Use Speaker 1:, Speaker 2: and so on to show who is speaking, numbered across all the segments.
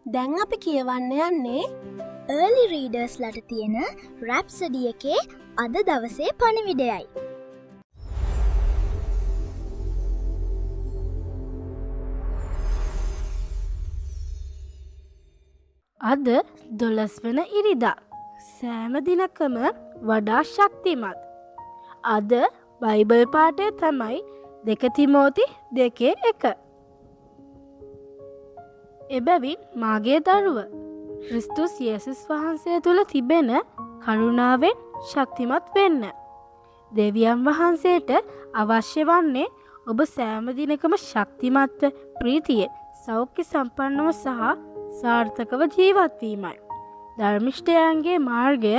Speaker 1: දැන් අපි කියවන්න යන්නේ
Speaker 2: early readers ලට තියෙන Rhapsody එකේ අද දවසේ පණිවිඩයයි.
Speaker 3: අද 12 වන ඉරිදා. සෑම දිනකම වඩා ශක්තිමත්. අද බයිබල් පාඨය තමයි 2 තිමෝති 2:1. එබැවින් මාගේ දරුව ක්‍රිස්තුස් යේසුස් වහන්සේ තුල තිබෙන කරුණාවෙන් ශක්තිමත් වෙන්න. දෙවියන් වහන්සේට අවශ්‍ය වන්නේ ඔබ සෑම දිනකම ශක්තිමත්ව ප්‍රීතියෙන් සෞඛ්‍ය සම්පන්නව සහ සාර්ථකව ජීවත් වීමයි. ධර්මිෂ්ඨයන්ගේ මාර්ගය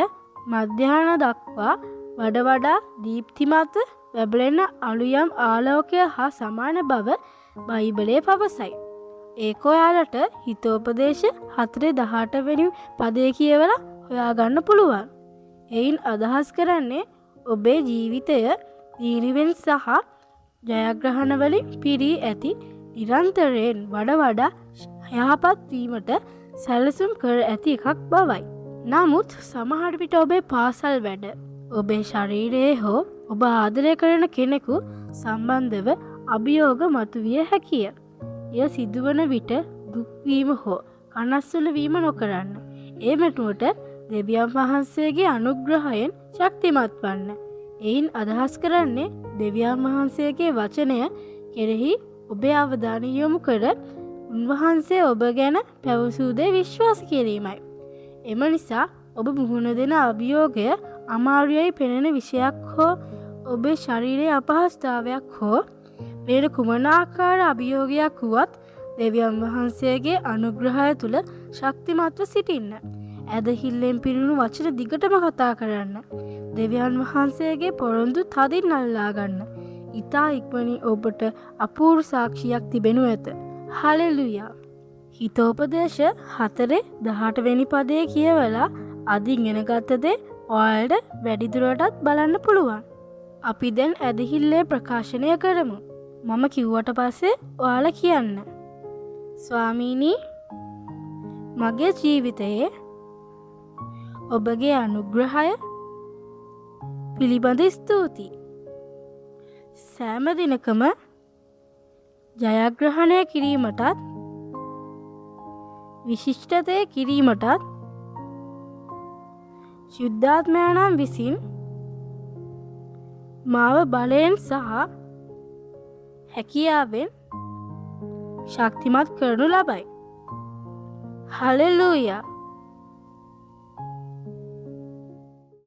Speaker 3: මධ්‍යාහන දක්වා වඩා දීප්තිමත් වැබලෙන අලුයම් ආලෝකය හා සමාන බව බයිබලයේ පවසයි. ඒක ඔයාලට හිතෝපදේශ 4:18 වෙනි පදේ කියවලා හොයාගන්න පුළුවන්. එයින් අදහස් කරන්නේ ඔබේ ජීවිතය දීර්ඝවෙන් සහ ජයග්‍රහණ වලින් පිරී ඇති නිරන්තරයෙන් වඩා යහපත් වීමට සැලසුම් කර ඇති එකක් බවයි. නමුත් සමහර විට ඔබේ පාසල් වැඩ, ඔබේ ශරීරයේ හෝ ඔබ ආදරය කරන කෙනෙකු සම්බන්ධව අභියෝග මතුවිය හැකිය. එය සිදුවන විට දුක්වීම හෝ කනස්සුල වීම නොකරන්න. ඒ වෙනුවට දෙවියන් වහන්සේගේ අනුග්‍රහයෙන් ශක්තිමත් වන්න. එයින් අදහස් කරන්නේ දෙවියන් වහන්සේගේ වචනය කෙරෙහි ඔබේ අවධානය යොමු කර උන්වහන්සේ ඔබ ගැන පැවසූ දේ විශ්වාස කිරීමයි. එම නිසා ඔබ මුහුණ දෙන අභියෝගය අමාරුයයි පෙනෙන විෂයක් හෝ ඔබේ ශරීරයේ අපහසුතාවයක් හෝ වෙන කුමන ආකාර අභියෝගයක් වුවත් දෙවියන් වහන්සේගේ අනුග්‍රහය තුල ශක්තිමත්ව සිටින්න. ඇදහිල්ලෙන් පිරුණු වචන දිගටම කතා කරන්න. දෙවියන් වහන්සේගේ පොරොන්දු තදින් අල්ලා ගන්න. ඊතා ඉක්මනින් ඔබට අපූර්ව සාක්ෂියක් තිබෙනු ඇත. හලෙලුයා. හිතෝපදේශ 4:18 වෙනි පදයේ කියවලා අදින් ඉගෙනගත්ත දේ ඔයාලට වැඩිදුරටත් බලන්න පුළුවන්. අපි දැන් ඇදහිල්ලේ ප්‍රකාශනය කරමු. මම කිව්වට පස්සේ ඔයාලා කියන්න. ස්වාමීනි, මගේ ජීවිතයේ ඔබගේ අනුග්‍රහය පිළිබඳ ස්තුතියි. සෑම දිනකම ජයග්‍රහණය කිරීමටත් විශිෂ්ටතය කිරීමටත් ශුද්ධාත්මයන්න් විසින් මාව බලයෙන් සහ හැකියාවෙන් ශක්තිමත් කරනු ලබයි. හලෙලූයා.